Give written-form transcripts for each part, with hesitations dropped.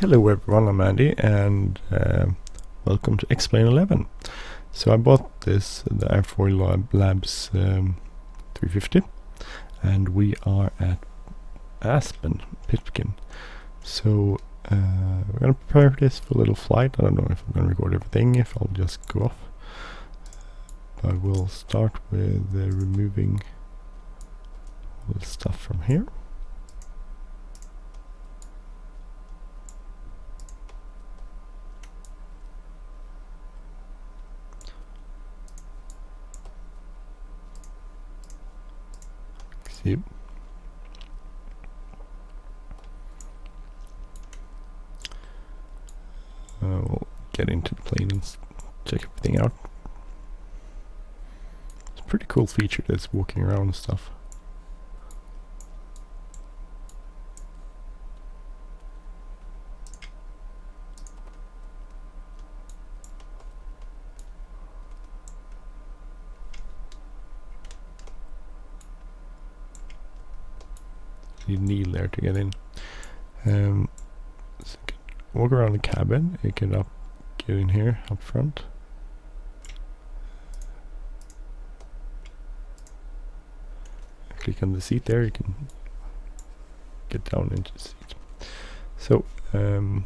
Hello everyone, I'm Andy, and welcome to XP11. So I bought the Airfoillabs 350, and we are at Aspen, Pitkin. So we're going to prepare this for a little flight. I don't know if I'm going to record everything, if I'll just go off. But we'll start with removing all the stuff from here. See. We'll get into the plane and check everything out. It's a pretty cool feature that's walking around and stuff. You need there to get in. So you can walk around the cabin. You can get in here up front. Click on the seat there. You can get down into the seat. So let's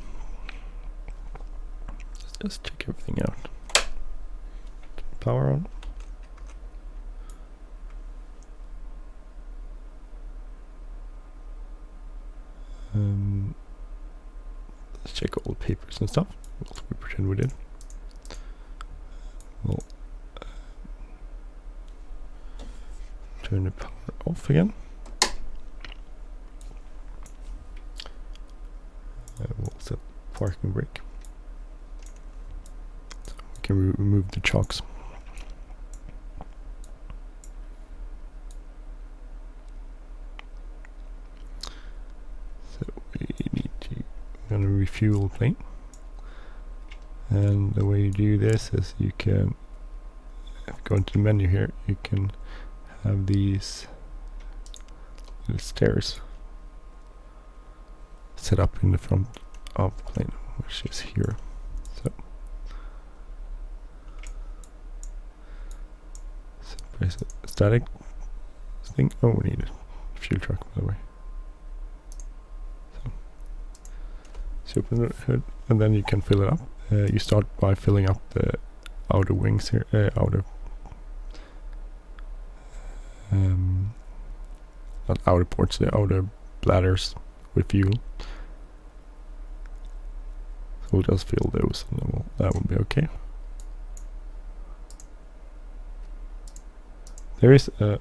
just check everything out. Power on. Let's check all the papers and stuff. We pretend we did. We'll turn the power off again. We'll set parking brake. So we can remove the chocks. Going to refuel the plane, and the way you do this is you can, if you go into the menu here, you can have these little stairs set up in the front of the plane, which is here. So press the static thing. Oh, we need a fuel truck, by the way. So open the hood, and then you can fill it up. You start by filling up the outer wings here, not outer ports, the outer bladders with fuel. So we'll just fill those, and then that will be okay. There is a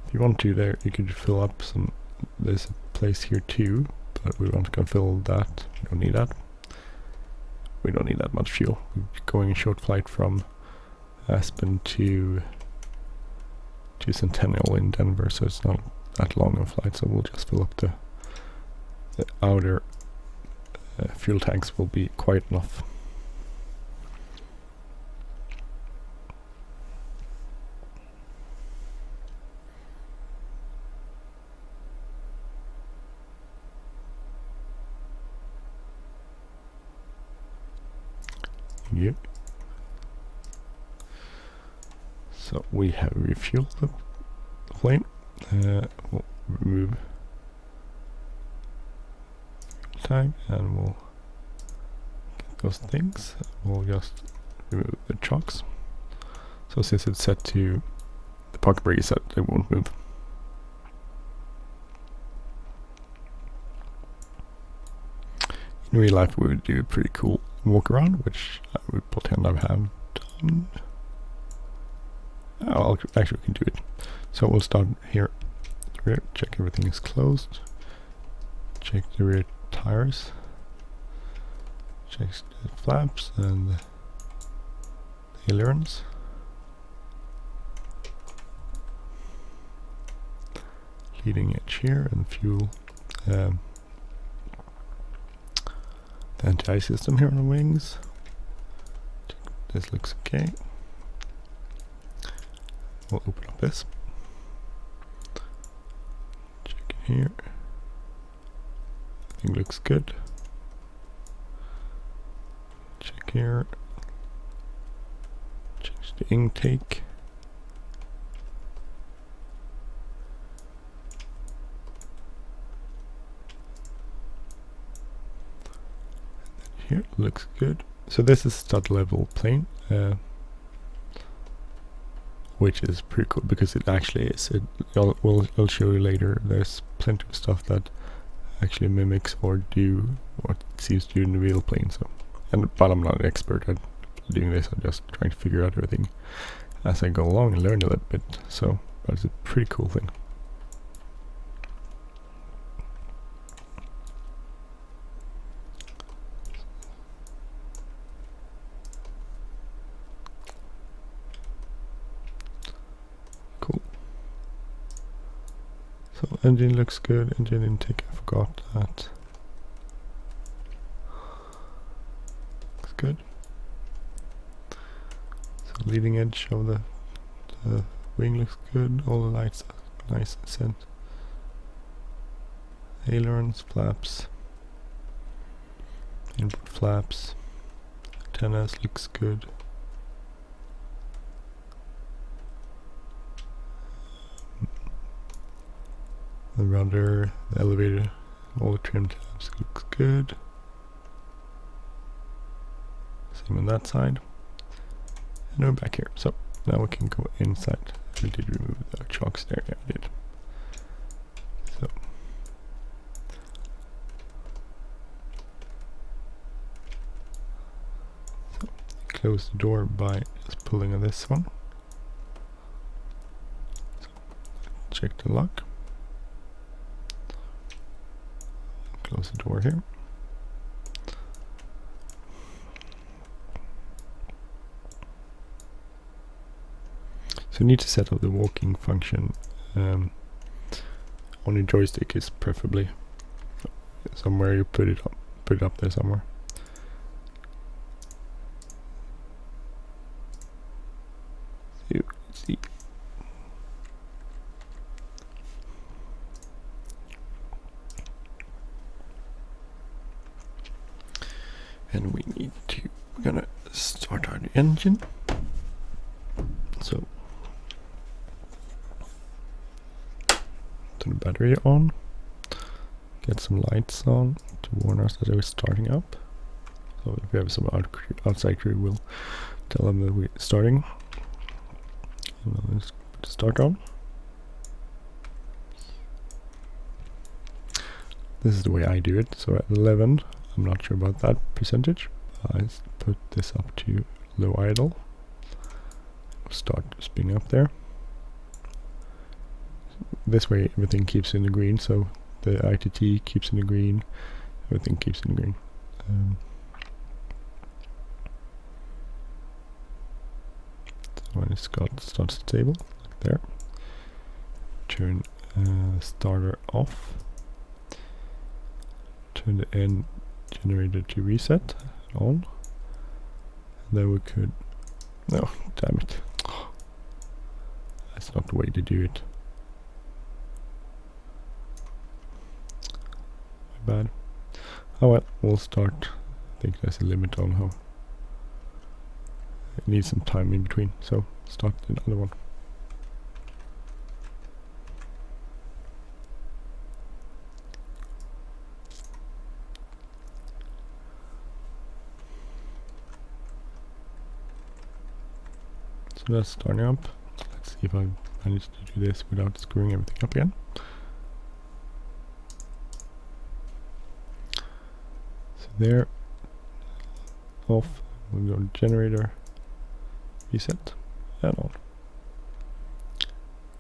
if you want to there, you could fill up some, there's a place here too, but we want to fill that. We don't need that. We don't need that much fuel. We're going a short flight from Aspen to Centennial in Denver, so it's not that long a flight, so we'll just fill up the outer fuel tanks will be quite enough. Yep. So we have refueled the plane. We'll remove fuel tank, and we'll get those things. We'll just remove the chocks. So since it's set to the parking brake is set, it won't move. In real life, we would do a pretty cool walk around, which I would pretend I have done. Oh, actually we can do it. So we'll start here. Rear, check everything is closed. Check the rear tires. Check the flaps and the ailerons. Leading edge here and fuel. The anti-ice system here on the wings. This looks okay. We'll open up this. here. Everything looks good. Check here. Change the intake. Here looks good. So this is stud level plane, which is pretty cool because it actually is. I'll show you later. There's plenty of stuff that actually mimics or do what it seems to do in the real plane. So, but I'm not an expert at doing this. I'm just trying to figure out everything as I go along and learn a little bit. So, but it's a pretty cool thing. So engine looks good, engine intake, I forgot that. Looks good. So leading edge of the wing looks good, all the lights are nice and set. Ailerons, flaps, input flaps, antennas looks good. The rudder, the elevator, all the trim tabs looks good. Same on that side. And we're back here. So now we can go inside. We did remove the chocks there. Yeah, I did. So close the door by just pulling on this one. So check the lock. Close the door here. So you need to set up the walking function on your joystick, is preferably somewhere you put it up there somewhere. See. And we're gonna start our engine. So turn the battery on, get some lights on to warn us that we're starting up. So if we have some outside crew, we'll tell them that we're starting. And let's put the start on. This is the way I do it. So at 11, I'm not sure about that percentage. I put this up to low idle. Start spinning up there. This way everything keeps in the green, so the ITT keeps in the green, everything keeps in the green. So when it's starts stable, like there. Turn starter off. Turn the end generator to reset on. And then we could, no, damn it. That's not the way to do it. My bad. Oh well, we'll start. I think there's a limit on how it needs some time in between, so start another one. So that's starting up. Let's see if I manage to do this without screwing everything up again. So there, off, we'll go to generator, reset, and on.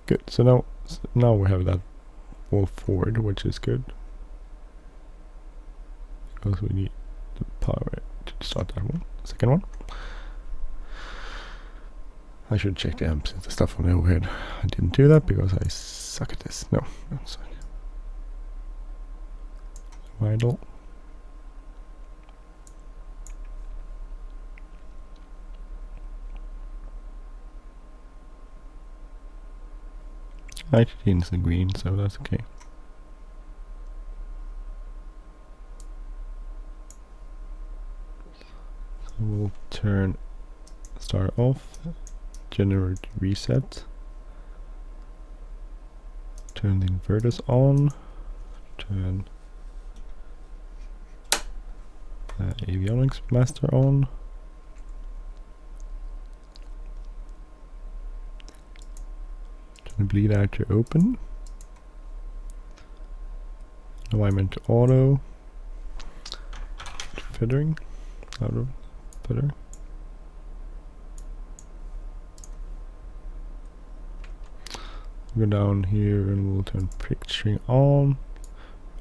Good, so now we have that all forward, which is good. Because we need the power to start that one, the second one. I should check the amps and the stuff on the overhead. I didn't do that because I suck at this. No, don't suck. Idle. ITT is the green, so that's okay. start off, generate reset, turn the inverters on, turn avionics master on, turn the bleed out to open, alignment to auto, feathering, auto feather. Go down here and we'll turn picturing on,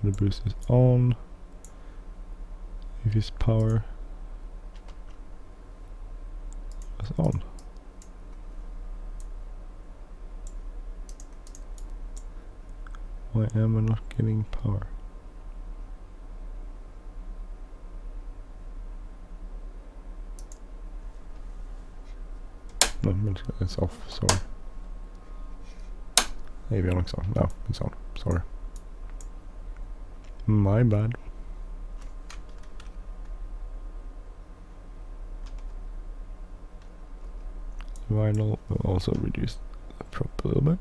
the boost is on, if his power is on. Why am I not getting power? No, it's off, sorry. Avionics on. No, it's on. Sorry. My bad. Vinyl will also reduce the prop a little bit.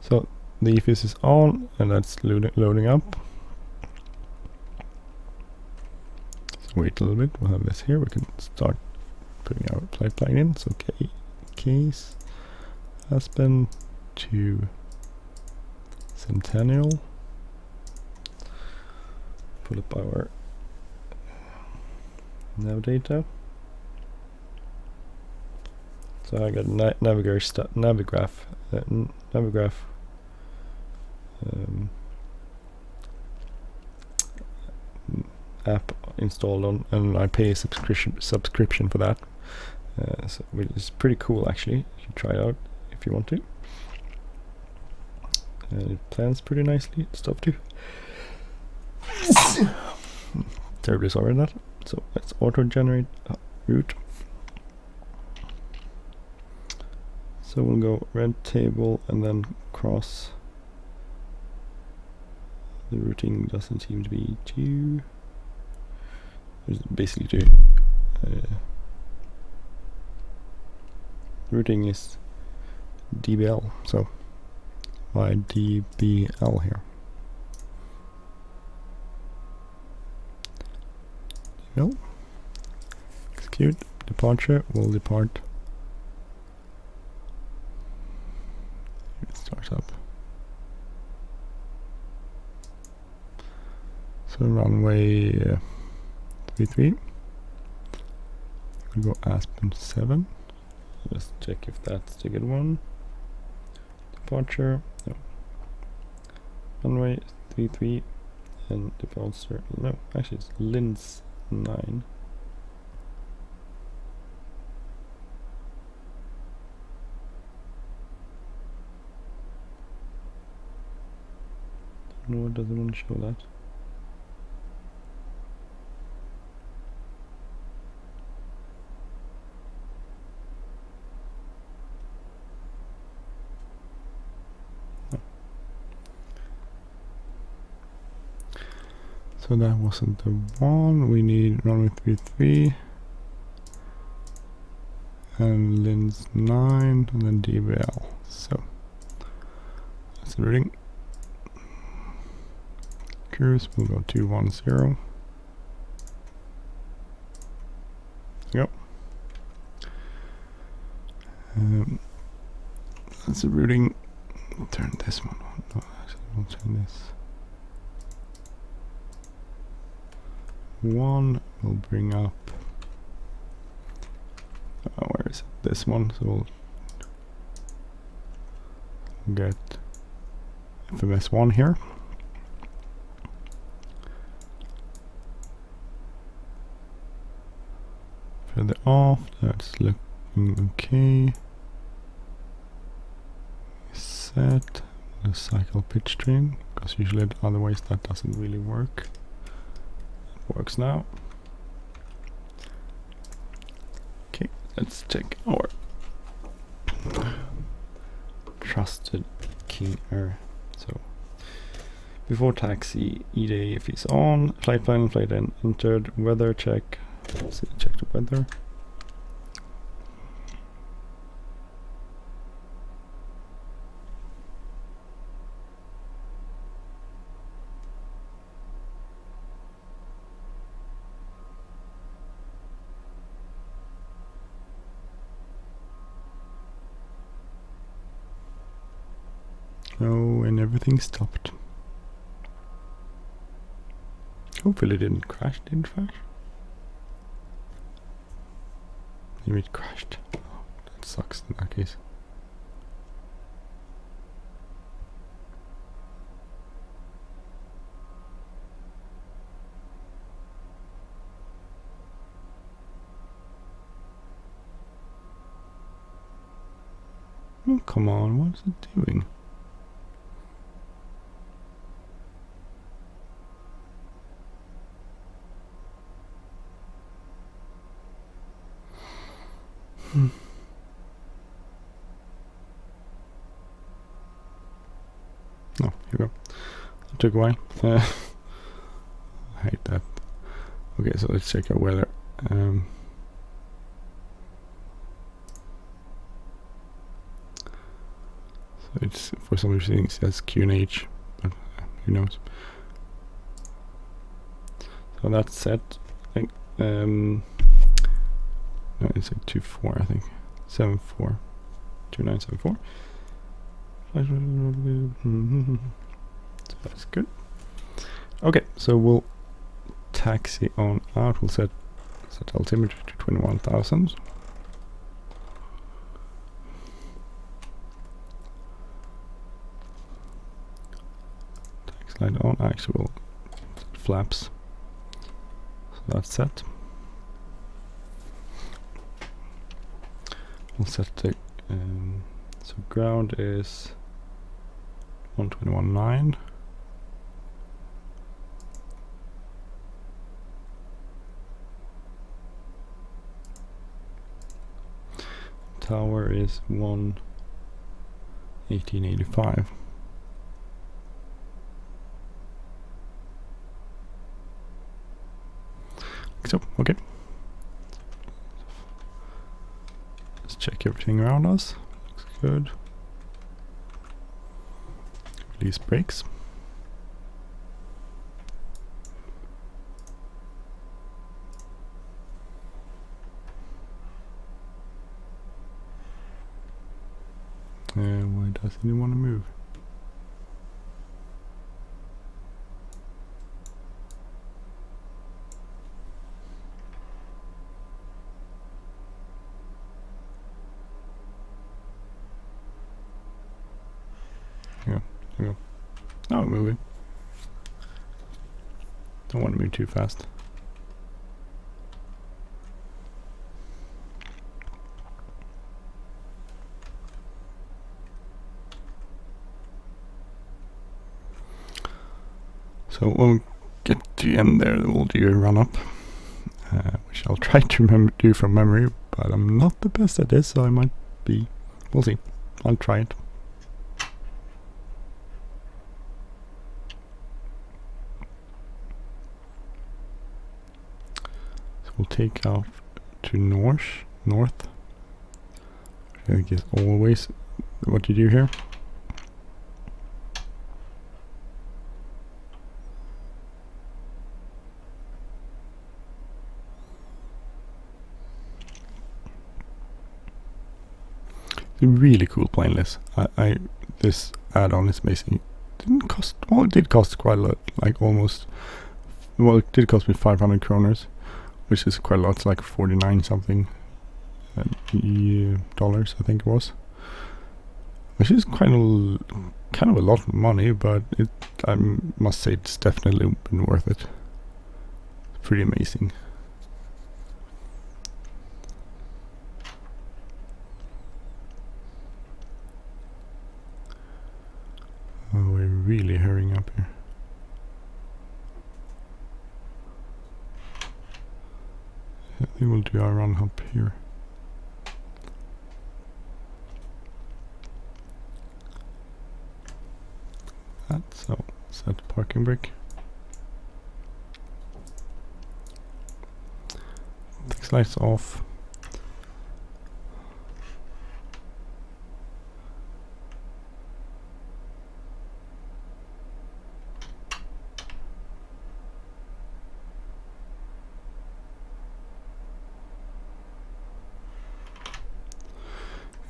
So the EFIS is on and that's loading up. Wait a little bit, we'll have this here, we can start putting our pipeline in. So KASE Aspen to Centennial, pull up our nav data. So I got Navigraph app installed on, and I pay a subscription for that, so which is pretty cool actually. You should try it out if you want to. And it plans pretty nicely stuff too. Terribly sorry that. So let's auto generate a route. So we'll go red table and then cross. The routing doesn't seem to be too. There's basically two. Routing is DBL, so why DBL here? DBL. Execute. Departure will depart. It starts up. So runway 33. We'll go Aspen 7. Just check if that's the good one. Departure. No. Runway 33 and departure. No, actually it's Linz 9. No, it doesn't want to show that. So that wasn't the one. We need runway 33 and Linz 9 and then DBL. So that's the reading. Cruise will go 210. Yep. That's the routing. Turn this one on. No, actually, we'll turn this. One will bring up. Where is it? This one. So we'll get FMS1 here. Further off, that's looking okay. Set the cycle pitch train, because usually otherwise that doesn't really work. It works now. Okay, let's check our trusted King Air. So Before taxi, EDA is on, flight plan, flight entered, weather check. Let's see, check the weather. Oh, and everything stopped. Hopefully it didn't crash. Didn't crash? Maybe it crashed. Oh, that sucks in that case. Oh, come on, what is it doing? Oh, here we go. It took a while. I hate that. Okay, so let's check our weather. So it's, for some reason it says QNH, but who knows. So that's set. I think. No, it's like 24, I think. 74. 2974. So that's good. Okay, so we'll taxi on out. We'll set altimeter to 21,000. Taxi light on. Actually, we'll set flaps. So that's set. We'll set the so ground is 121.9. Tower is 118.85. So okay. Let's check everything around us. Looks good. Release brakes. And why doesn't he want to move? Yeah, there we go. Now we're moving. Don't want to move too fast. So when we get to the end there, we'll do a run up, which I'll try to do from memory, but I'm not the best at this, so I might be. We'll see. I'll try it. So we'll take out to north. I think is always what you do here. Really cool plane list. This add-on is amazing. Didn't cost, well, it did cost quite a lot, like almost, well, it did cost me 500 kroners, which is quite a lot. It's like 49 something dollars, I think it was, which is kind of a lot of money, but I must say it's definitely been worth it. It's pretty amazing. Oh, we're really hurrying up here. I think we'll do our run up here. So set parking brake. Fix lights off.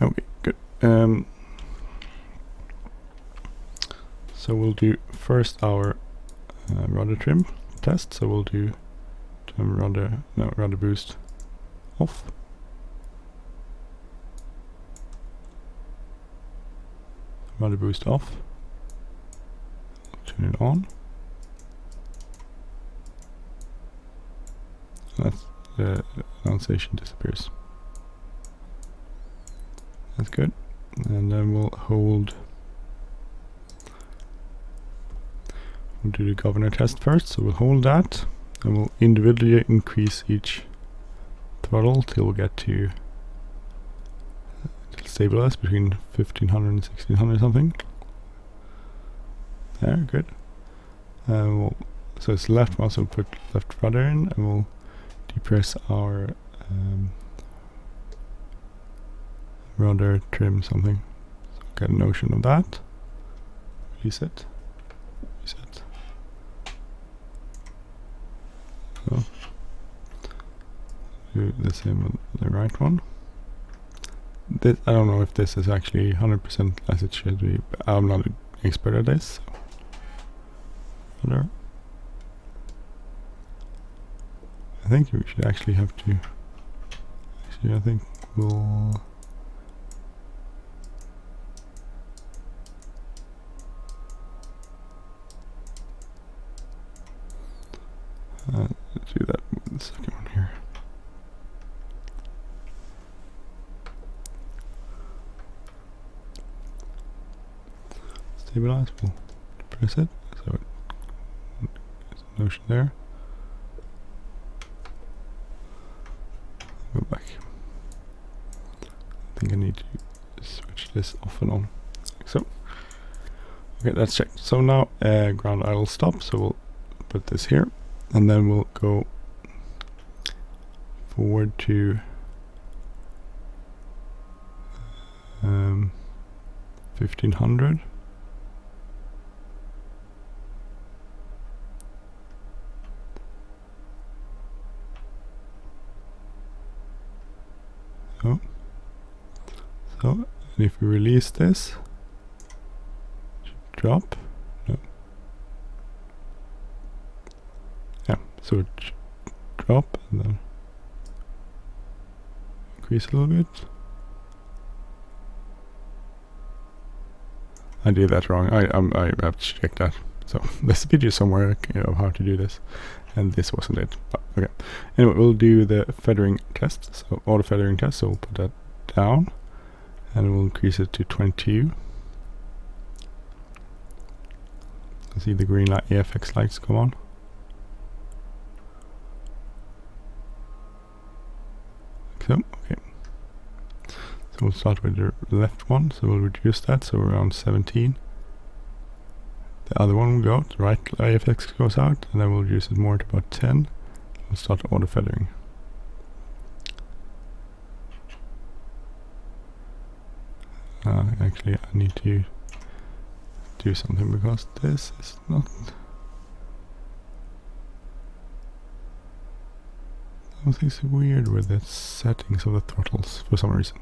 Okay, good. So we'll do first our rudder trim test. So we'll do rudder boost off. Rudder boost off. Turn it on. That's the annunciation disappears. That's good. And then we'll hold. We'll do the governor test first. So we'll hold that, and we'll individually increase each throttle till we get to stabilize between 1500 and 1600 something. There, good. So it's left mouse, we'll put left rudder in, and we'll depress our rudder trim something. So get a notion of that. Reset. Reset. So do the same with the right one. This, I don't know if this is actually 100% as it should be, but I'm not an expert at this. So. I think we should actually have to. Actually, I think we'll. Do that with the second one here. Stabilize, we'll press it, so there's a notion there. Go back. I think I need to switch this off and on, like so. Okay, that's checked. So now ground idle stop, so we'll put this here, and then we'll go forward to 1500. So, and if we release this, it should drop. No. Yeah, so it should drop and then increase a little bit. I did that wrong. I have to check that. So there's a video somewhere of how to do this, and this wasn't it. But okay. Anyway, we'll do the feathering test. So auto feathering test. So we'll put that down, and we'll increase it to 22. See the green light EFX lights come on. So okay. So we'll start with the left one. So we'll reduce that. So around 17. The other one will go out, the right IFX goes out, and then we'll reduce it more to about 10. We'll start auto feathering. Actually, I need to do something because this is not. Something's weird with the settings of the throttles for some reason.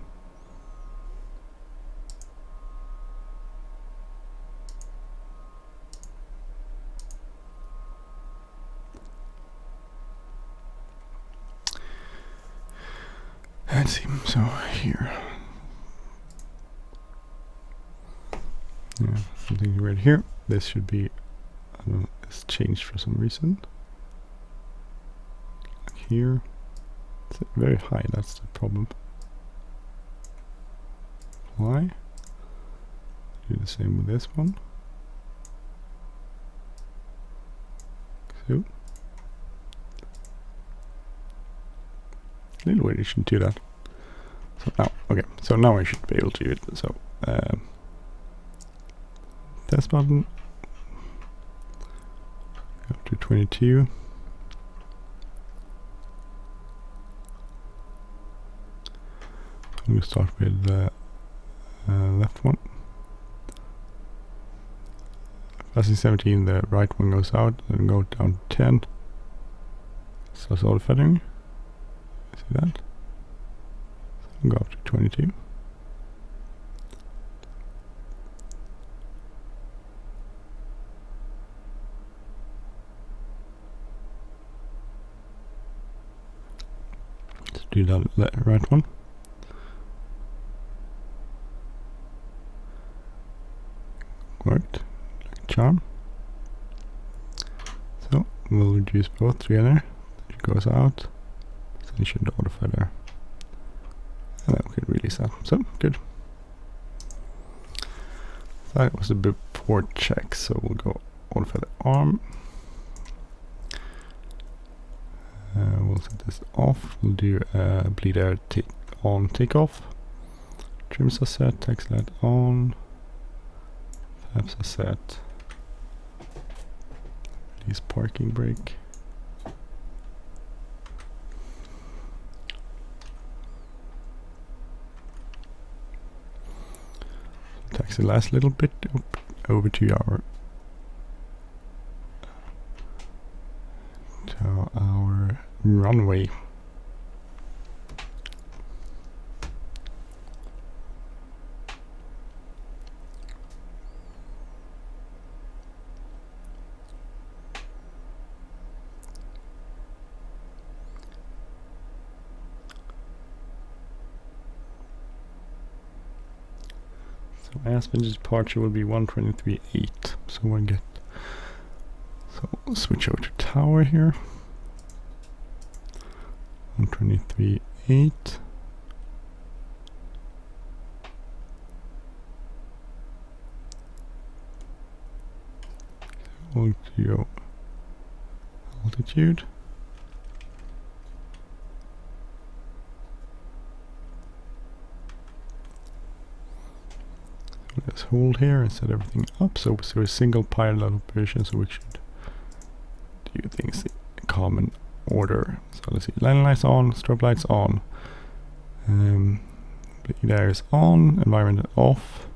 Let's see, so here. Yeah, something right here. This should be, I don't know, it's changed for some reason. Like here. It's very high, that's the problem. Why? Do the same with this one. So. A little weird, you shouldn't do that. So now, okay, so now I should be able to do it. So, test button. to 22. We'll start with the left one. Passing 17, the right one goes out, then go down to 10. So that's all the feathering. See that? So go up to 22. Let's do that right one. Worked like a charm. So we'll reduce both together. It goes out. So you should auto feather. And then we can release that. So good. That was the before check. So we'll go auto feather arm. We'll set this off. We'll do bleed air on takeoff. Trims are set. Text light on. Flaps are set. Release parking brake. Taxi last little bit over to our runway. So Aspen's departure will be 123.8. So we'll get. So we'll switch over to tower here. 123.8. We'll do altitude. Let's hold here and set everything up. So a single pilot operation, so we should do things in common order. So let's see, landing lights on, strobe lights on, bleed air is on, environment off,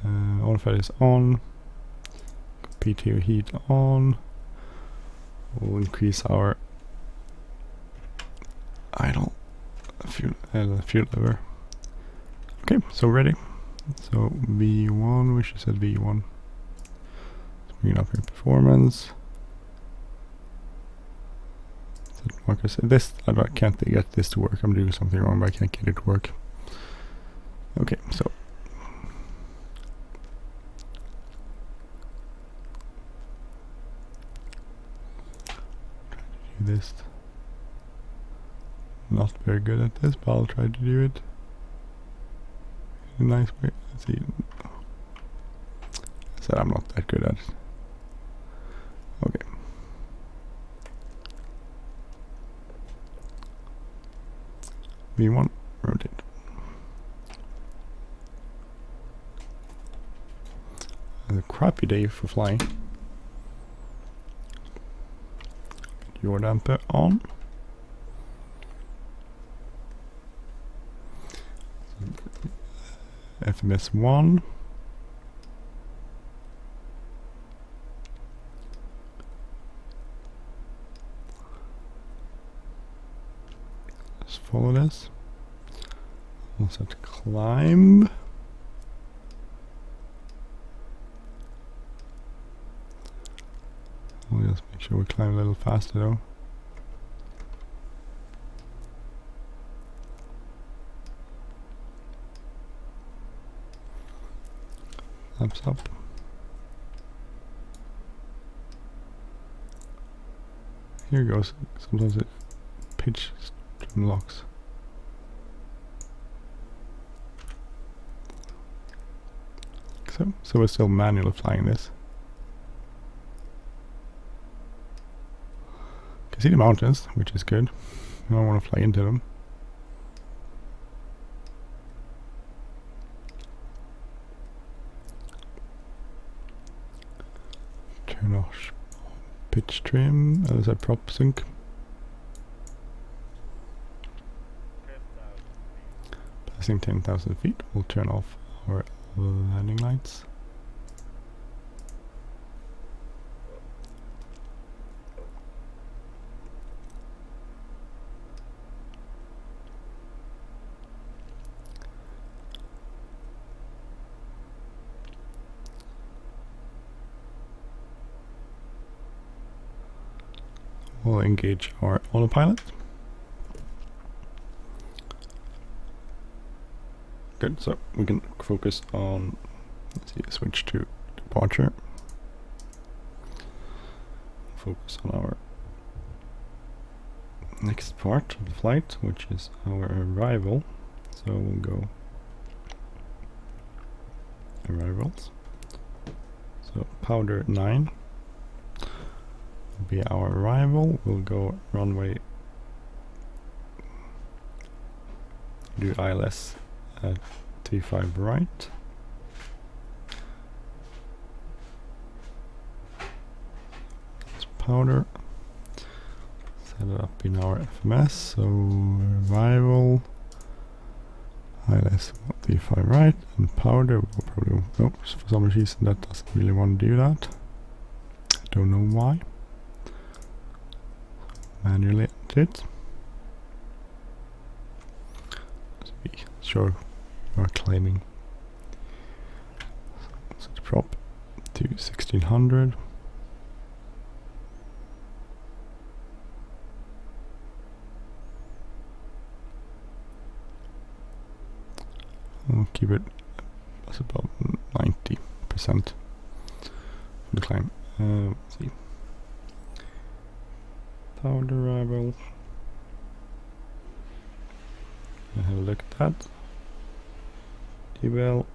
auto feather is on, PTO heat on. We'll increase our idle fuel lever. Okay, so ready. So V1, we should set V1. Let's bring it up here, performance. Set markers. This, I can't get this to work. I'm doing something wrong, but I can't get it to work. Okay, so. Try to do this. Not very good at this, but I'll try to do it. A nice way. Let's see. I said I'm not that good at it. Okay. V1, rotate. A crappy day for flying. Your damper on. FMS 1. Let's follow this. We'll set climb. We'll just make sure we climb a little faster though. Flaps up. Here goes. Sometimes it pitch locks. So we're still manually flying this. You can see the mountains, which is good. I don't want to fly into them. off pitch trim, as a prop sync. Passing 10,000 feet, we'll turn off our landing lights. We'll engage our autopilot. Good, so we can focus on, let's see, switch to departure. Focus on our next part of the flight, which is our arrival. So we'll go arrivals. So powder 9 will be our arrival. We'll go runway, do ILS at 35 right. It's powder. Set it up in our FMS. So arrival, ILS 35 right, and powder. We'll probably, oh, for some reason that doesn't really want to do that. I don't know why. Manually enter it. Let's be sure we're claiming. Set the prop to 1600. I'll keep it as about 90% for the climb. Let's see. Powder arrival. I have a look at that. Devel,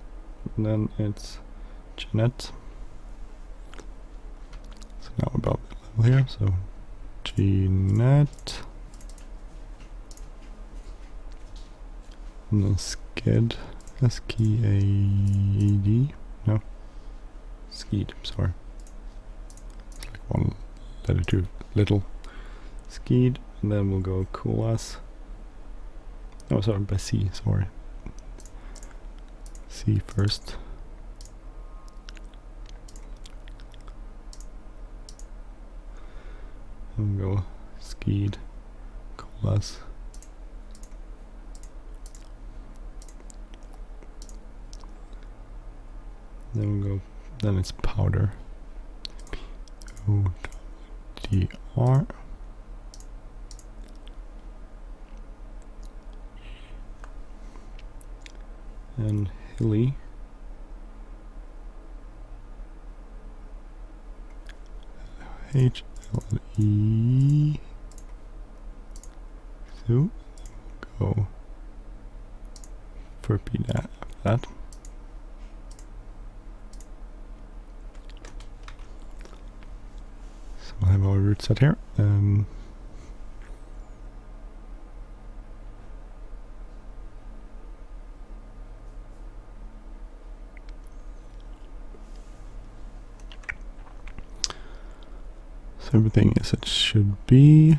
and then it's Jeanette. So now about the level here. So Jeanette, and then Sked, S-K-A-E-D. No, Skeed. Sorry, it's like one letter too little. Skeed, and then we'll go Colas. Oh, sorry, by C, sorry. C first. And we'll go Skeed, Colas. Then we'll go, then it's powder. O-D-R. And hilly, H-L-E, so go for P that. So I have our route set here. So everything as it should be.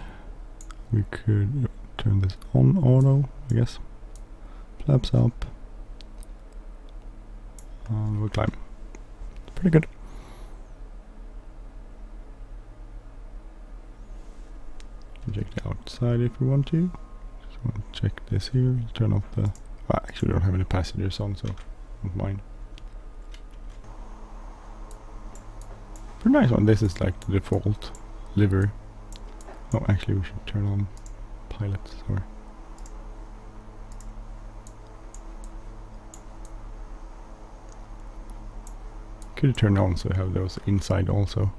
We could turn this on auto, I guess. Flaps up. And we'll climb. Pretty good. Check the outside if we want to. Just want to check this here. Turn off the. Well, actually, we don't have any passengers on, so don't mind. Pretty nice one. This is like the default livery. Oh, actually, we should turn on pilot. Sorry. Could turn on so I have those inside also.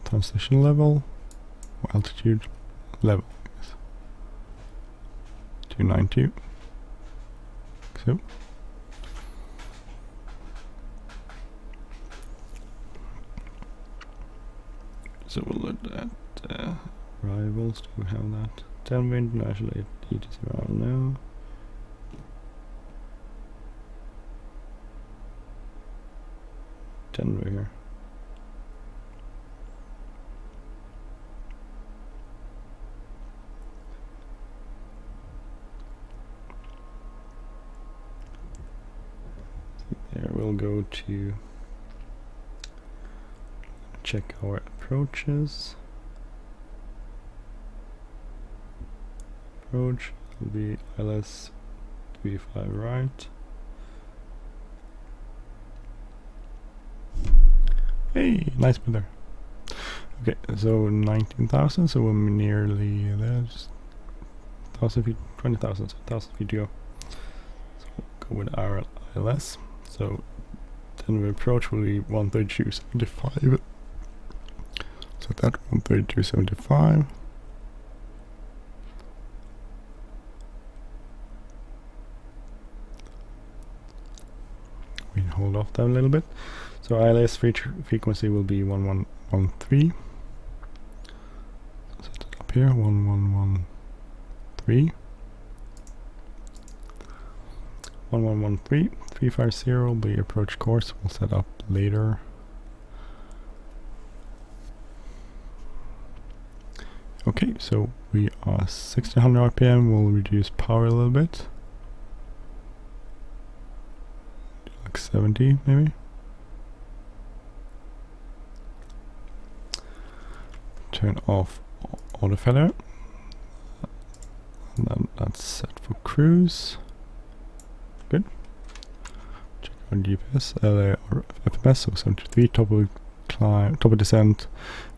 Transition level, or altitude level, I guess. 290. So. So we'll look at rivals. Do we have that? 10 wind, national 80 around now. Denver here. There we'll go to check our approaches. Approach will be ILS 35 right. Hey, nice weather. Okay, so 19,000, so we're nearly there. Just 1,000 feet, 20,000, so 1,000 feet to go. So we'll go with our ILS. So then the approach will be 132.75. So that 132.75. We hold off that a little bit. So ILS frequency will be 1113. Set it up here, 1113. 1113. 350 will be approach course. We'll set up later. Okay, so we are 1600 RPM. We'll reduce power a little bit. Like 70 maybe. Turn off autofeather. And then that's set for cruise. Good. Check our GPS, or FMS, so 73, top of climb, top of descent,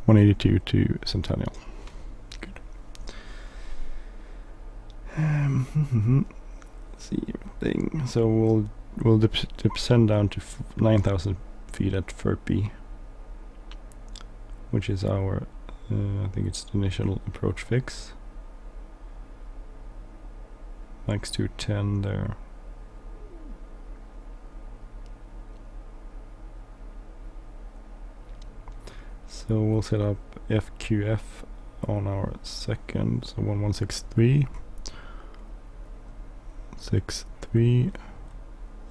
182 to Centennial. Good. See everything. So we'll descend down to 9,000 feet at 350, which is our I think it's the initial approach fix. Max 210 there. So we'll set up FQF on our second, so 1163. 63,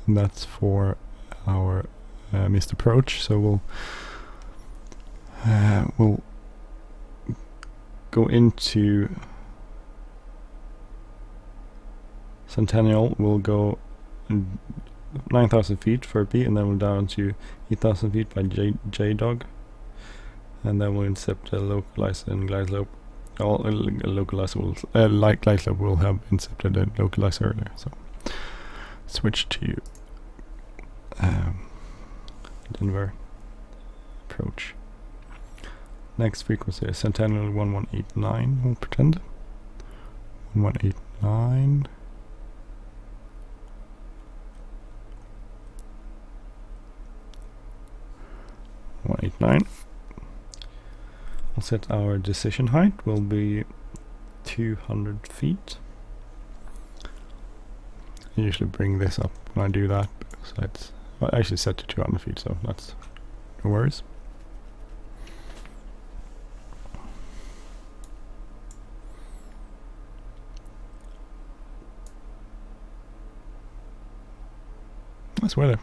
and that's for our missed approach. So we'll go into Centennial. We'll go 9,000 feet for B, and then we'll down to 8,000 feet by J-Dog, and then we'll intercept the localizer and glide slope. All localizer will glide slope will have intercepted the localizer earlier. So switch to Denver approach. Next frequency is Centennial 1189. We'll pretend 1189. 189. We'll set our decision height will be 200 feet. I usually bring this up when I do that, so it's I actually set to 200 feet, so that's no worries. Nice weather.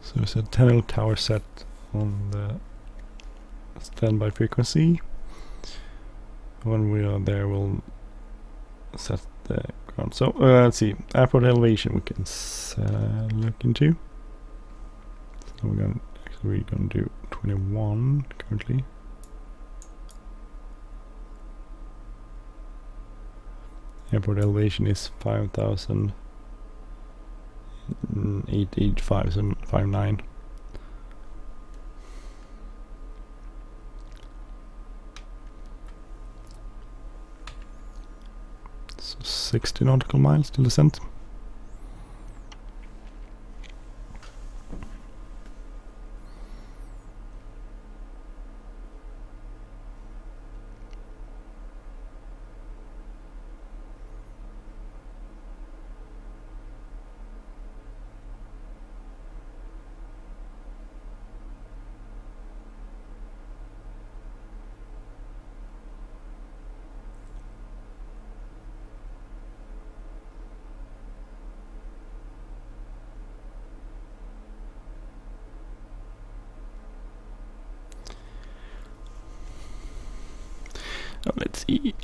So it's a Centennial tower set on the standby frequency. When we are there, we'll set the ground. So let's see, airport elevation we can look into. So we're gonna do 21 currently. Airport elevation is 5,885, so 59. So 60 nautical miles to descent. Oh, let's see.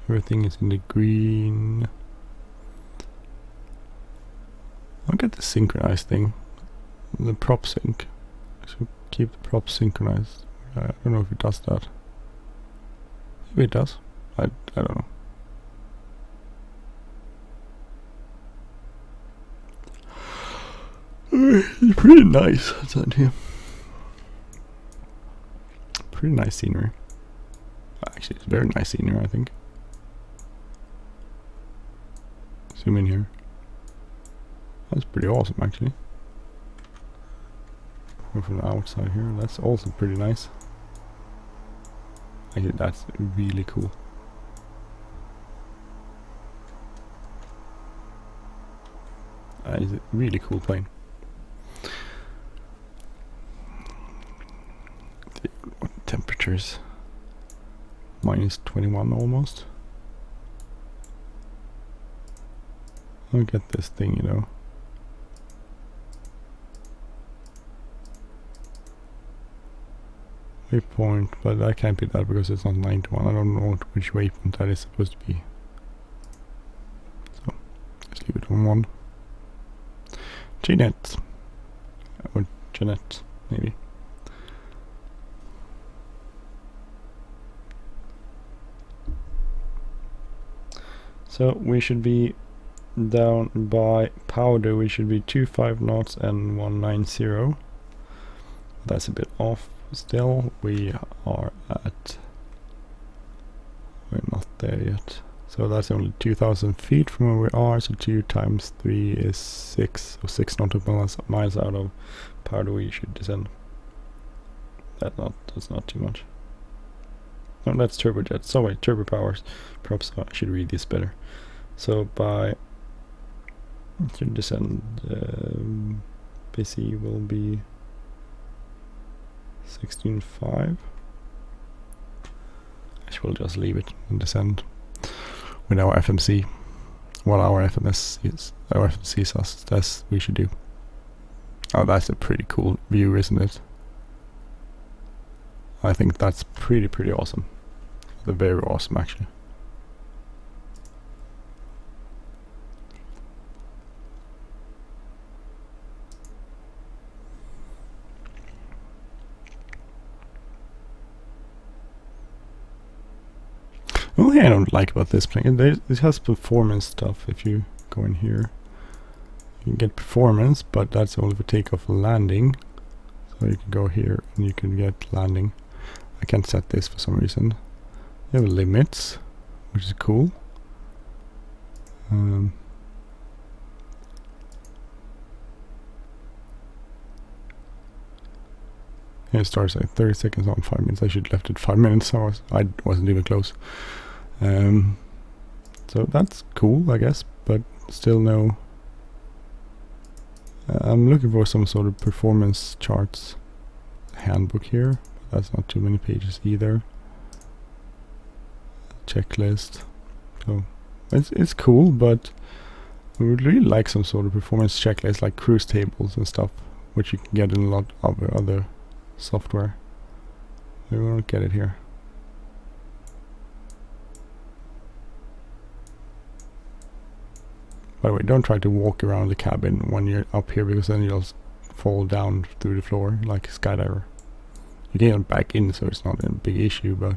Everything is in the green. I'll get the synchronized thing. The prop sync. So keep the prop synchronized. I don't know if it does that. Maybe it does. I don't know. It's pretty nice outside here. Pretty nice scenery. Actually, it's very nice scenery, I think. Zoom in here. That's pretty awesome, actually. Go from the outside here. That's also pretty nice. Actually, that's really cool. It's a really cool plane. What temperatures? Minus 21 almost. I'll get this thing, you know. Waypoint, but that can't be that because it's not 91. I don't know which waypoint that is supposed to be. So, let's leave it on 1. Jeanette. Or Jeanette, maybe. So we should be down by powder. We should be 25 knots and 190. That's a bit off. Still, we are at. We're not there yet. So that's only 2,000 feet from where we are. So 2 times 3 is 6. So 6 nautical miles out of powder we should descend. That's not too much. No, that's turbojet. So wait, turbo powers. Perhaps I should read this better. So by should descend. BC will be 16.5. I will just leave it and descend with our FMC. What our FMC says we should do. Oh, that's a pretty cool view, isn't it? I think that's pretty awesome. Very awesome, actually. The only thing I don't like about this plane, it has performance stuff. If you go in here, you can get performance, but that's only for takeoff and landing. So you can go here and you can get landing. I can't set this for some reason. You have limits, which is cool. Here it starts at 30 seconds on 5 minutes. I should have left it 5 minutes. I wasn't even close. So that's cool, I guess, but still no. I'm looking for some sort of performance charts handbook here. That's not too many pages either. Checklist. So it's cool, but we would really like some sort of performance checklist, like cruise tables and stuff, which you can get in a lot of other software. We won't get it here. By the way, don't try to walk around the cabin when you're up here, because then you'll fall down through the floor like a skydiver. You can get back in, so it's not a big issue, but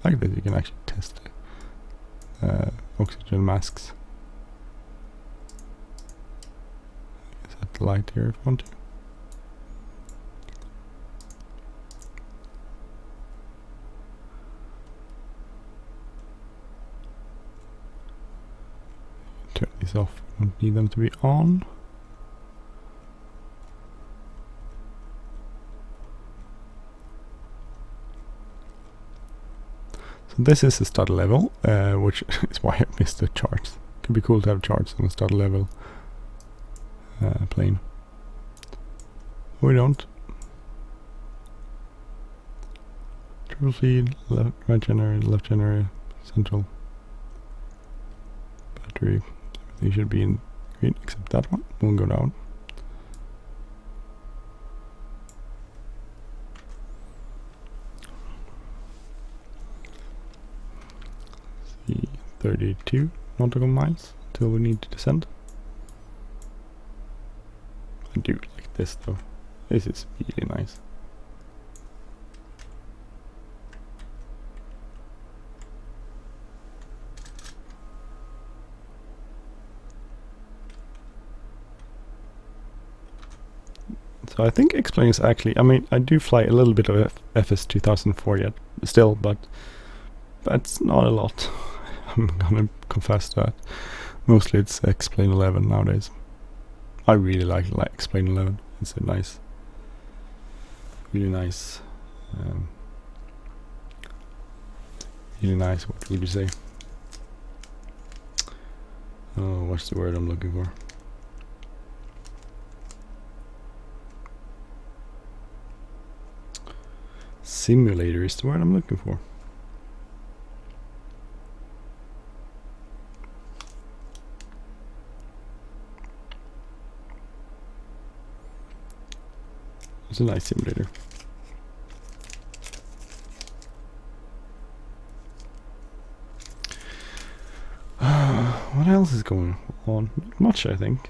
like this you can actually test oxygen masks. Set the light here if you want to. Turn these off, don't need them to be on. So this is the study level, which is why I missed the charts. Could be cool to have charts on the study level plane. We don't. Triple feed, right generator, left generator, central battery. They should be in green, except that one. We'll go down. 32 nautical miles till we need to descend. I do like this though. This is really nice. So I think X-Plane is actually, I mean, I do fly a little bit of FS 2004 yet, still, but that's not a lot. I'm gonna confess that. Mostly it's X-Plane 11 nowadays. I really like X-Plane 11. It's a nice, really nice, what would you say? Oh, what's the word I'm looking for? Simulator is the word I'm looking for. It's a nice simulator. What else is going on? Not much, I think.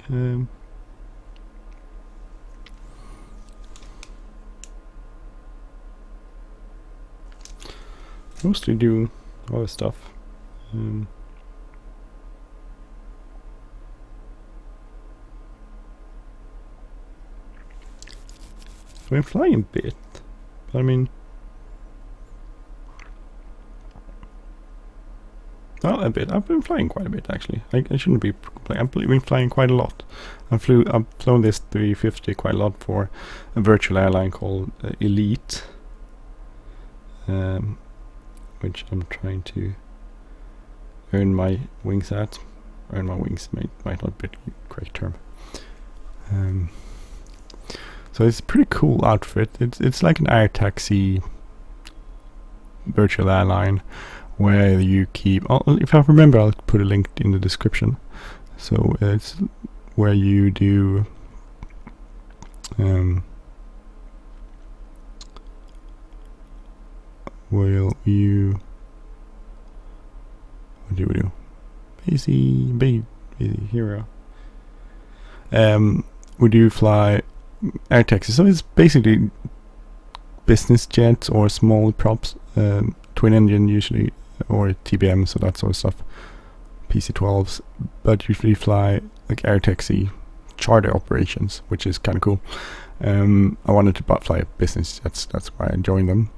Mostly do other stuff. I've been flying a bit, but I mean, well, a bit. I've been flying quite a bit actually. I shouldn't be complaining. I've been flying quite a lot. I've flown this 350 quite a lot for a virtual airline called Elite, which I'm trying to earn my wings at. Earn my wings might not be the correct term. So it's a pretty cool outfit. It's like an air taxi virtual airline where you keep, if I remember, I'll put a link in the description. So it's where you do what do we do? Busy hero. We do fly air taxis, so it's basically business jets or small props, twin engine usually, or TBM, so that sort of stuff, PC-12s, but usually fly like air taxi charter operations, which is kind of cool. I wanted to fly business jets, that's why I joined them.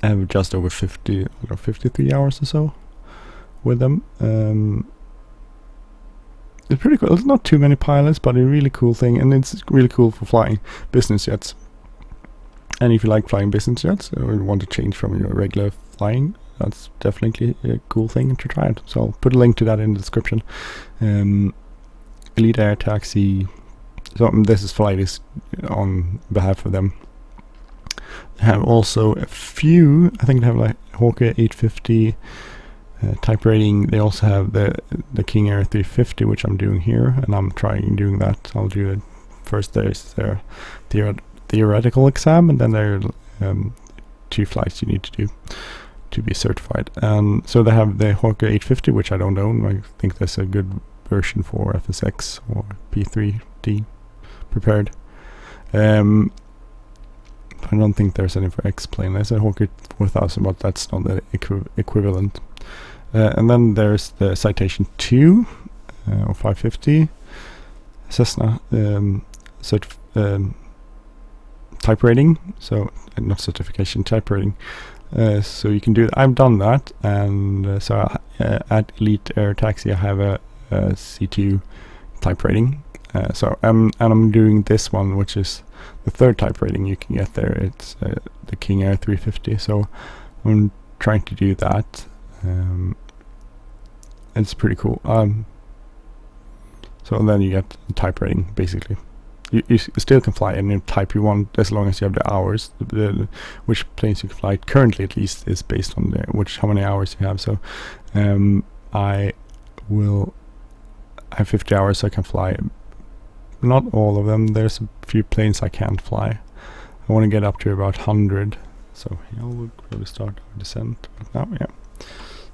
I have just over 53 hours or so with them. It's pretty cool. It's not too many pilots, but a really cool thing, and it's really cool for flying business jets. And if you like flying business jets or want to change from your regular flying, that's definitely a cool thing to try it. So I'll put a link to that in the description. Elite Air Taxi. So this is flight on behalf of them. They have also a few. I think they have like Hawker 850. Type rating. They also have the King Air 350, which I'm doing here, and I'm trying doing that. I'll do it first. There's their theoretical exam, and then there are 2 flights you need to do to be certified. And so they have the Hawker 850, which I don't own. I think there's a good version for FSX or P3D prepared. I don't think there's any for X-Plane. There's a Hawker 4000, but that's not the equivalent. And then there's the Citation 2 or 550 Cessna type rating. So not certification, type rating. So you can do that. I've done that, and so at Elite Air Taxi I have a C2 type rating. So I'm doing this one, which is the 3rd type rating you can get there. It's the King Air 350. So I'm trying to do that. It's pretty cool. So then you get the type rating basically. You still can fly any type you want as long as you have the hours. Which planes you can fly currently, at least, is based on how many hours you have. So I have 50 hours, so I can fly. Not all of them. There's a few planes I can't fly. I want to get up to about 100. So here we'll probably start our descent now. Yeah.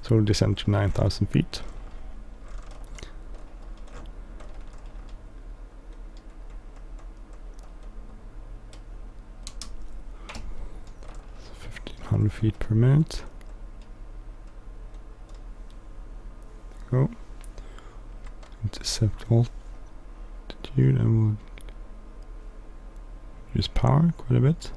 So we'll descend to 9,000 feet. So 1,500 feet per minute. Go. Intercept altitude, and we'll use power quite a bit.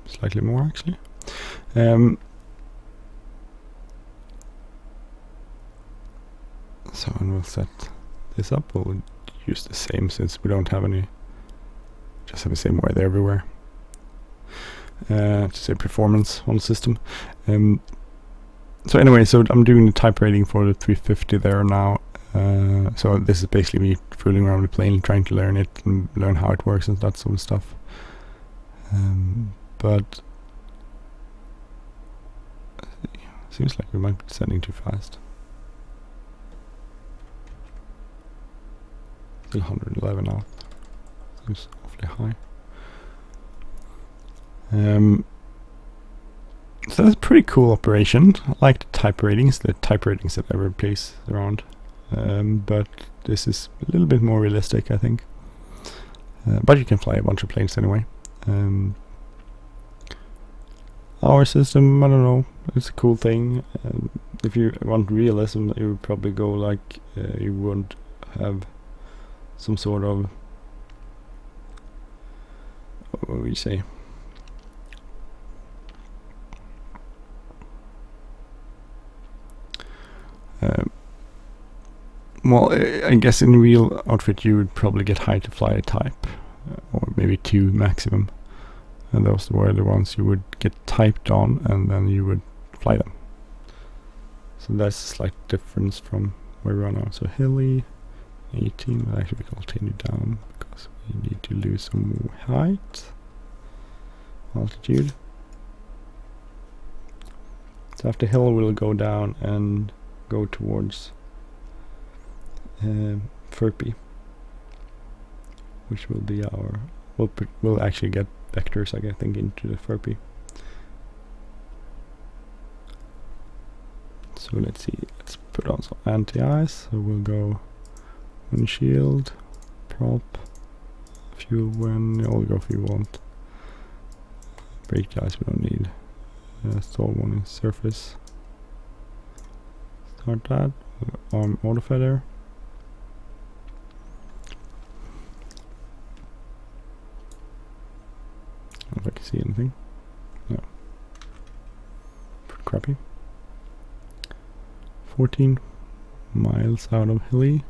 Slightly more actually. So, and we'll set this up. We'll use the same since we don't have any. Just have the same weather everywhere. To say performance on the system. So anyway, so I'm doing the type rating for the 350 there now. So this is basically me fooling around with the plane, trying to learn it and learn how it works and that sort of stuff. But seems like we might be descending too fast. Still 111 out. Seems awfully high. So that's a pretty cool operation. I like the type ratings that every place around. But this is a little bit more realistic, I think. But you can fly a bunch of planes anyway. Our system, I don't know, it's a cool thing. If you want realism, you would probably go like you would have some sort of, what would you say? Well, I guess in real outfit you would probably get high to fly a type, or maybe 2 maximum. And those were the ones you would get typed on, and then you would fly them. So that's a slight difference from where we are now. So hilly, 18, will actually continue down because we need to lose some height, altitude. So after hill we'll go down and go towards FERPI, which will be our, we'll actually get vectors, I think, into the FERPI. So let's see, let's put on some anti-ice. So we'll go windshield, prop, fuel when, all go if you want. Brake the ice we don't need. Stall warning surface. Start that. Arm auto feather. I don't know if I can see anything. No. Pretty crappy. 14 miles out of hilly.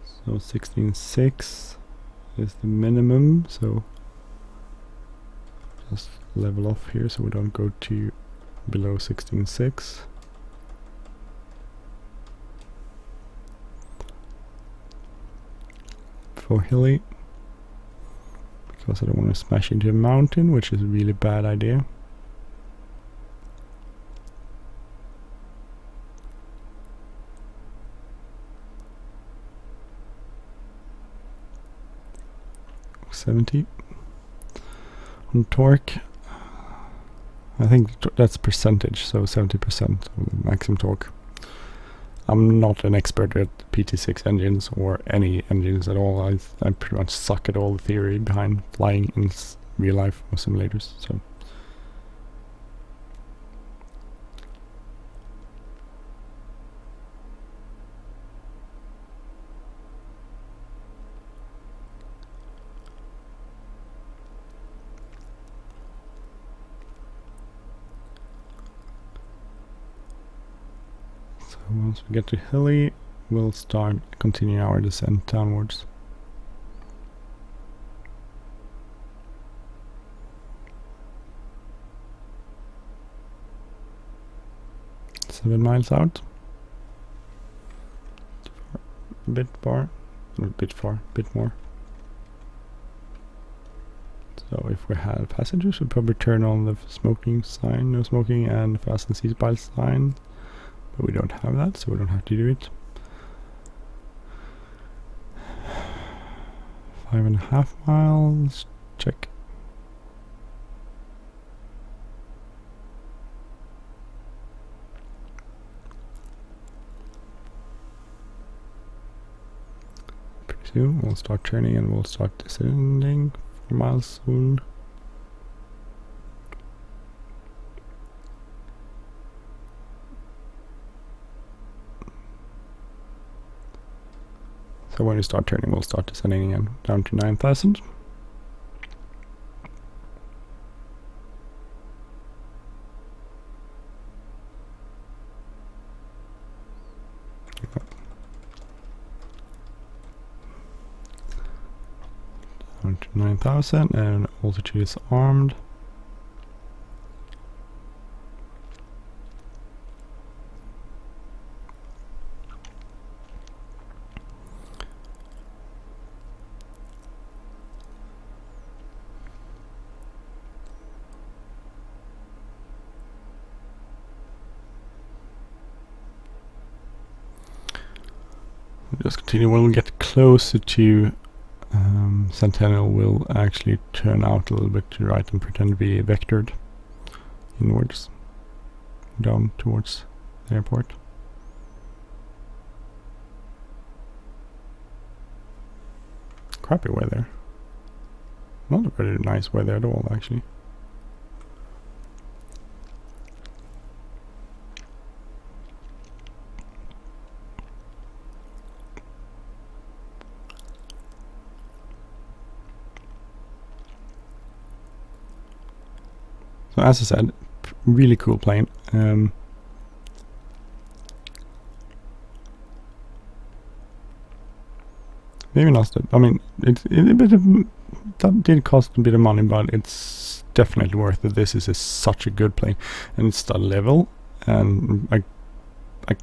So 16.6 is the minimum. So just level off here so we don't go to below 16.6. For hilly, because I don't want to smash into a mountain, which is a really bad idea. $70 on torque. I think that's percentage, so 70% of the maximum torque. I'm not an expert at PT6 engines or any engines at all. I pretty much suck at all the theory behind flying in real life or simulators. So once we get to hilly, we'll continue our descent downwards. Seven miles out. A bit far, a bit more. So if we had passengers, we'd probably turn on the smoking sign, no smoking, and fasten seatbelt sign. But we don't have that, so we don't have to do it. 5.5 miles, check. soon. We'll start turning and we'll start descending 4 miles soon. So when we start turning, we'll start descending again down to 9,000. Down to 9,000, and altitude is armed. Just continue. When we get closer to Centennial, we'll actually turn out a little bit to the right and pretend to be vectored inwards, down towards the airport. Crappy weather. Not a very nice weather at all, actually. So as I said, really cool plane. Maybe not. I mean, that did cost a bit of money, but it's definitely worth it. This is such a good plane, and it's the level. And I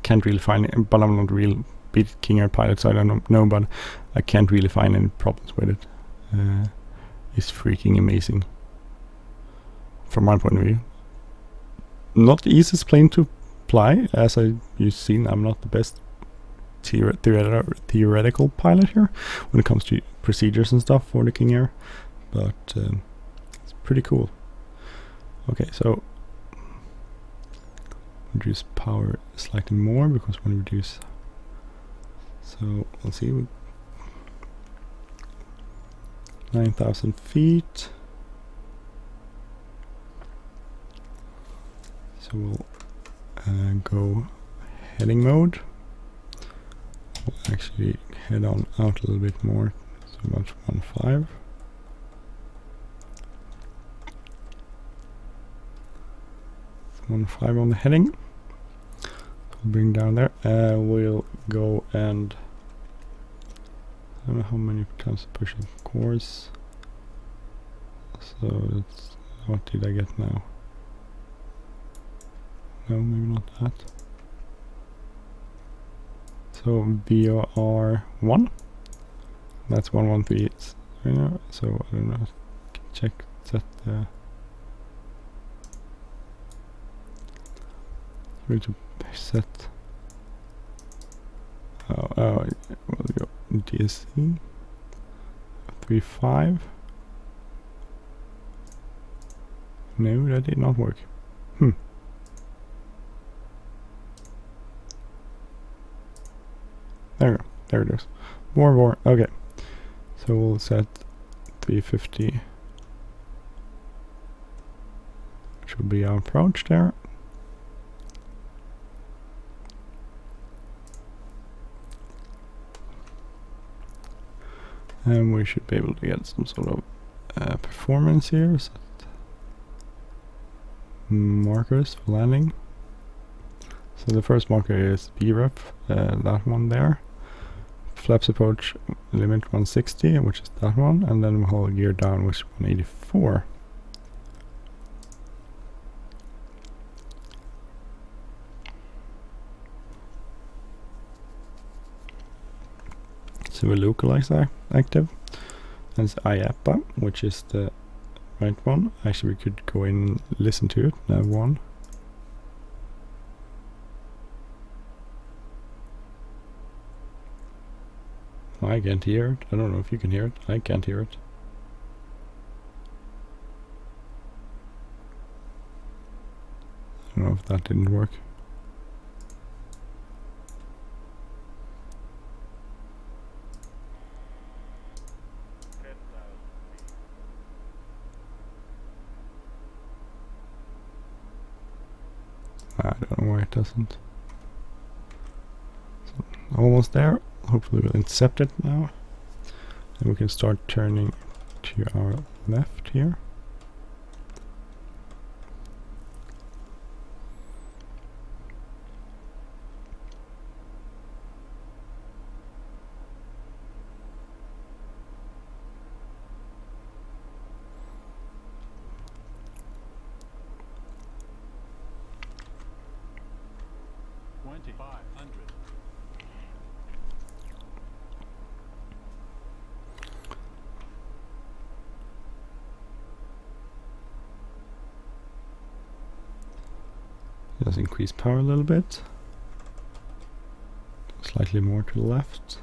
can't really find it, but I'm not a real big King Air pilot, so I don't know. But I can't really find any problems with it. It's freaking amazing. From my point of view, not the easiest plane to fly, as you've seen. I'm not the best theoretical pilot here when it comes to procedures and stuff for the King Air, but it's pretty cool. Okay, so reduce power slightly more because when we reduce, so let's see, 9,000 feet. So we'll go heading mode. We'll actually head on out a little bit more, so about 1.5. So 1.5 on the heading. We'll bring down there. We'll go and I don't know how many times pushing course. So that's, what did I get now? No, maybe not that. So VOR1, that's 113. So I don't know. Check that. Going to set. We'll go DSC 3.5. No, that did not work. There it is. More. Okay. So we'll set 350, which will be our approach there. And we should be able to get some sort of performance here. Set markers for landing. So the first marker is VREF, that one there. Flaps approach limit 160, which is that one, and then we'll hold gear down, which is 184. So we localize that active. That's IAPA, which is the right one. Actually, we could go in and listen to it. Nav 1. I can't hear it. I don't know if you can hear it. I can't hear it. I don't know if that didn't work. I don't know why it doesn't. So, almost there. Hopefully we'll intercept it now. And we can start turning to our left here. Just increase power a little bit. Slightly more to the left.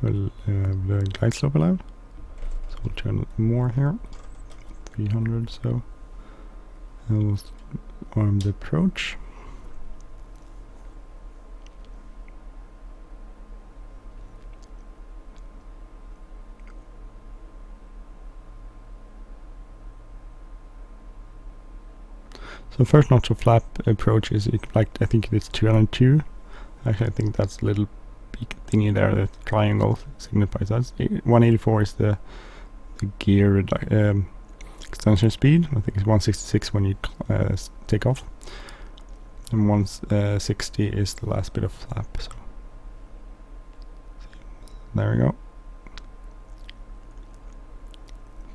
We'll have the glide slope allowed. So we'll turn it more here. 300 so. And we'll arm the approach. So first notch of flap approach is like, I think it's 202. Actually, I think that's a little peak thingy there, the triangle signifies that. 184 is the gear extension speed. I think it's 166 when you take off. And 160 is the last bit of flap. So there we go.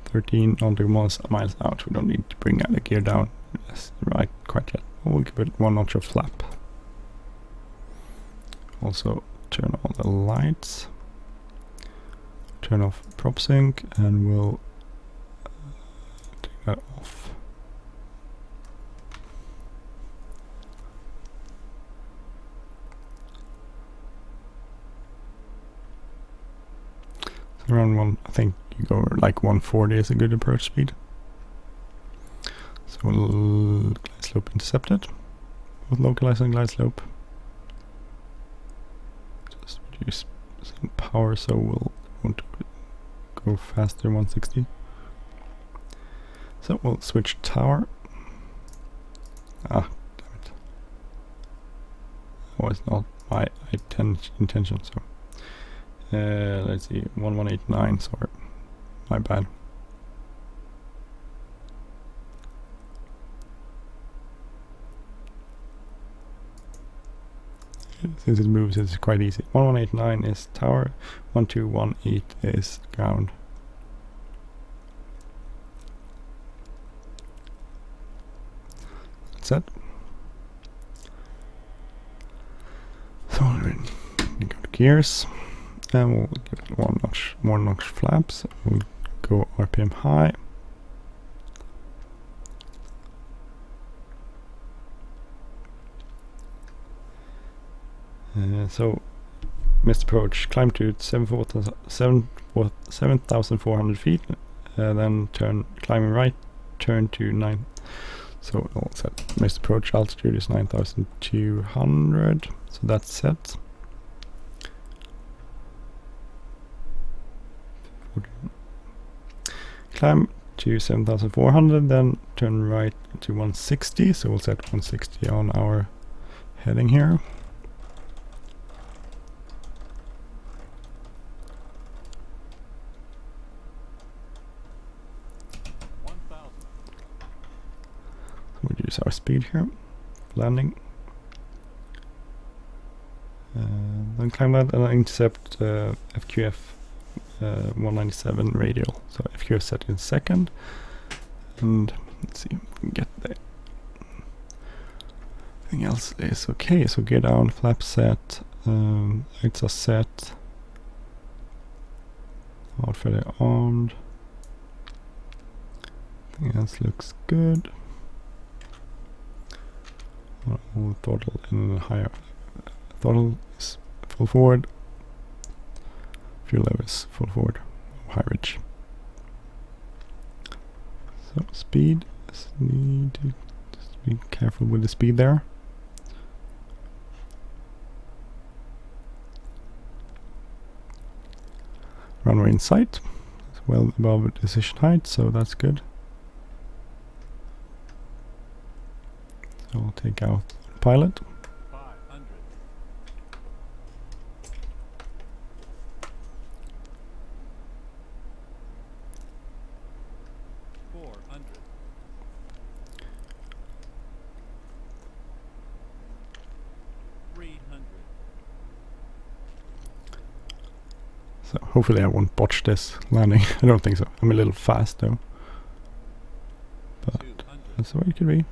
13 nautical miles out. We don't need to bring the gear down. Yes, right, quite yet. We'll give it one notch of flap. Also turn on the lights. Turn off prop sync and we'll take that off. So around I think you go like 140 is a good approach speed. So we'll glide slope intercepted with localizing glide slope. Just reduce some power so we'll want to go faster 160. So we'll switch tower. Ah, damn it. That was not my intention, so let's see, 1189, sorry. My bad. Since it moves, it's quite easy. 1189 is tower, 1218 is ground. That's it. So we go to gears, and we'll give it one notch, more notch flaps. We'll go RPM high. So missed approach, climb to 7,400 feet, then turn, climbing right, turn to 9. So all set. Missed approach altitude is 9,200, so that's set. Climb to 7,400, then turn right to 160, so we'll set 160 on our heading here. Reduce our speed here, landing, then climb that and intercept FQF 197 radial. So FQF set in second, and let's see if we can get there. Everything else is okay. So gear down, flap set, lights are set, outfit armed. Everything else looks good. Throttle and higher. Throttle is full forward. Fuel level is full forward. High ridge. So speed. Just need to just be careful with the speed there. Runway in sight. So well above decision height, so that's good. So we'll take out pilot. 500. 400. 300. So hopefully I won't botch this landing. I don't think so. I'm a little fast though. But 200. that's the way it could be.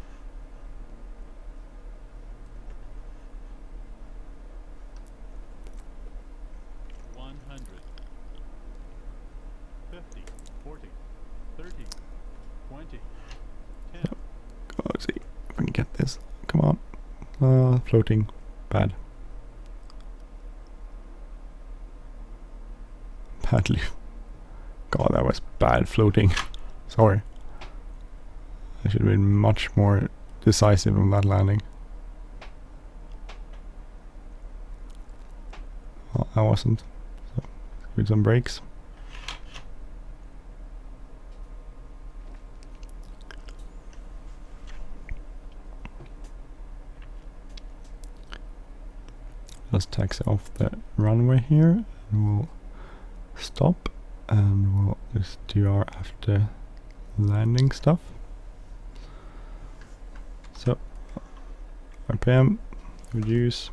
100. 50. 40. 30. 20. 10. Let's see if we can get this. Come on. Floating. Bad. Badly. God, that was bad floating. Sorry. I should have been much more decisive on that landing. Well, I wasn't. So, let's give it some brakes. Let's taxi off the runway here, and we'll stop, and we'll just do our after landing stuff. So, RPM, reduce,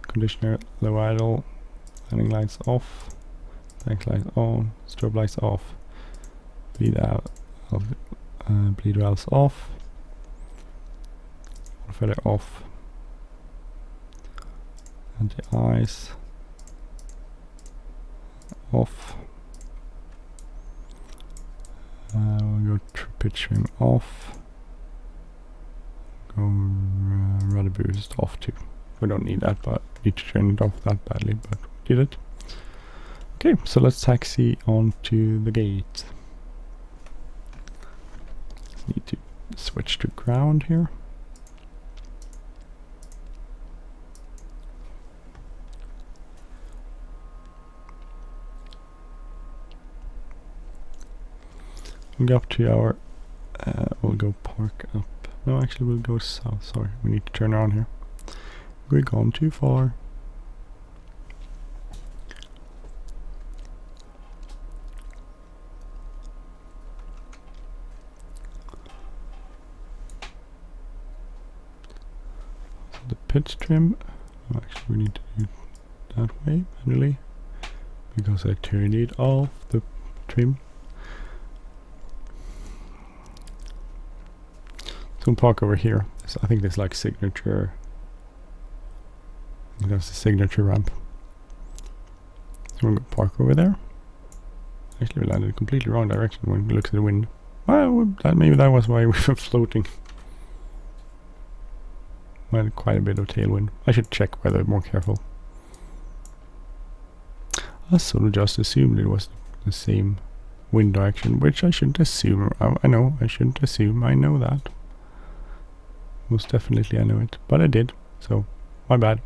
conditioner, low idle, landing lights off, tank lights on, strobe lights off, bleed out, bleed valves off, feather off, anti-ice off. We'll go pitch trim off. Go rudder boost off too. We don't need that, but need to turn it off that badly, but we did it. Okay, so let's taxi onto the gate. Need to switch to ground here. We'll go up to our, we'll go park up. No, actually we'll go south, sorry, we need to turn around here. We've gone too far. So the pitch trim, actually we need to do it that way manually, because I turned it off, the trim. So we'll park over here. So I think there's like signature. I think that's the signature ramp. So we'll go park over there. Actually, we landed in a completely wrong direction when we look at the wind. Well, maybe that was why we were floating. We had quite a bit of tailwind. I should check weather more careful. I sort of just assumed it was the same wind direction, which I shouldn't assume. I know I shouldn't assume. I know that. Most definitely I know it, but I did, so my bad.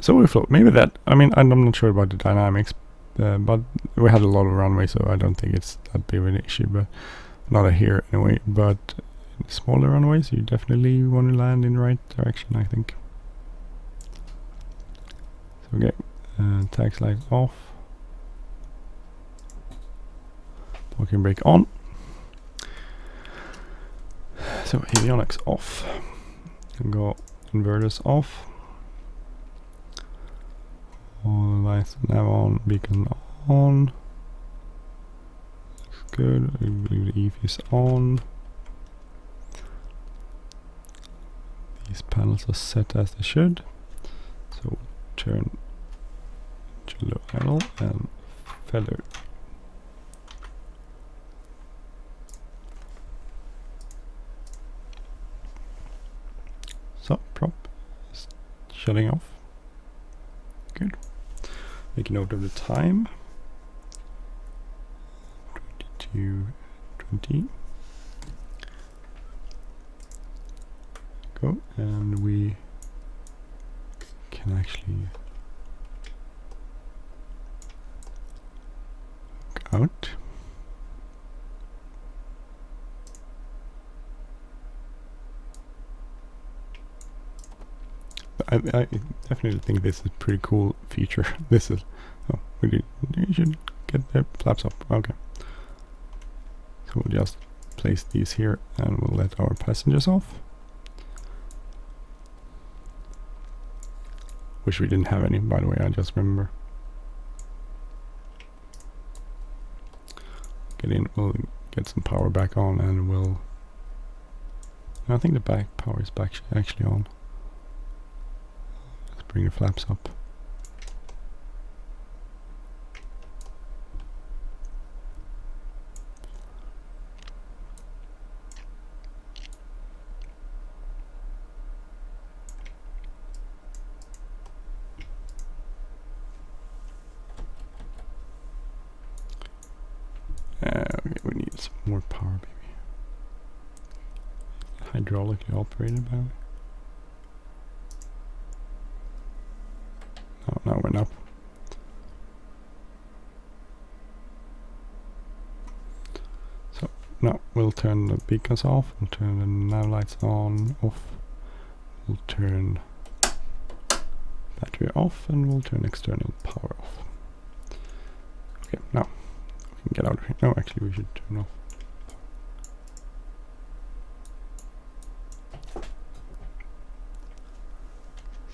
So we float. Maybe that, I mean, I'm not sure about the dynamics, but we had a lot of runway, so I don't think it's that big of an issue, but not here anyway. But smaller runways, you definitely want to land in the right direction, I think. So okay, tax light off, parking brake on. So avionics off, and go inverters off, all the lights nav on, beacon on, looks good. Leave the EV is on, these panels are set as they should, so turn to low idle and feather. So prop is shutting off. Good. Make a note of the time. 22:20. Go, and we can actually out. I definitely think this is a pretty cool feature. This is, oh, you should get the flaps up. Okay. So we'll just place these here and we'll let our passengers off. Wish we didn't have any, by the way, I just remember. Get in, we'll get some power back on and we'll... I think the back power is back actually on. Let's bring the flaps up. Okay, we need some more power, maybe. Hydraulically operated, by the way. Oh, now we're up. So now we'll turn the beacons off. We'll turn the nav lights on, off. We'll turn battery off, and we'll turn external power off. Okay, now. Get out of here. No, actually we should turn off.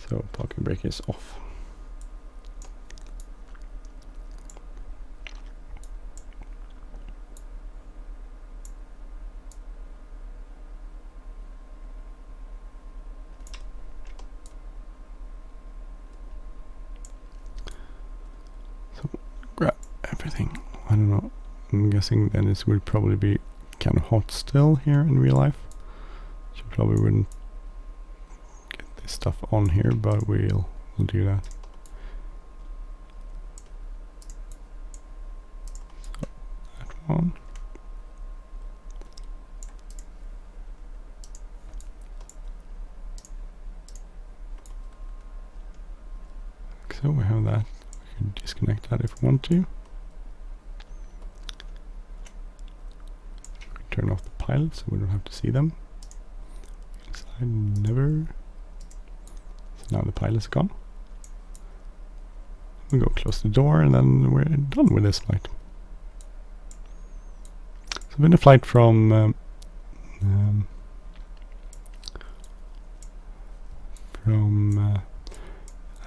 So parking brake is off. So grab everything. I don't know, I'm guessing then this would probably be kind of hot still here in real life. So probably wouldn't get this stuff on here, but we'll do that. So that one. So we have that, we can disconnect that if we want to. Turn off the pilot so we don't have to see them. Slide never. So now the pilot's gone. We go close the door and then we're done with this flight. So it's been a flight from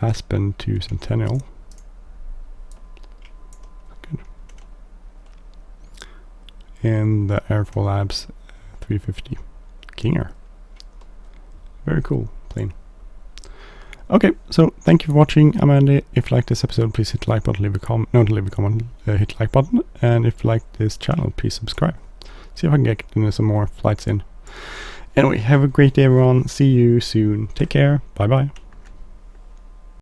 Aspen to Centennial. In the Airfoillabs 350 King Air. Very cool plane. Okay, so thank you for watching. I'm Andy. If you like this episode, please hit the like button, leave a comment. Don't leave a comment, hit the like button. And if you like this channel, please subscribe. See if I can get some more flights in. Anyway, have a great day, everyone. See you soon. Take care. Bye bye.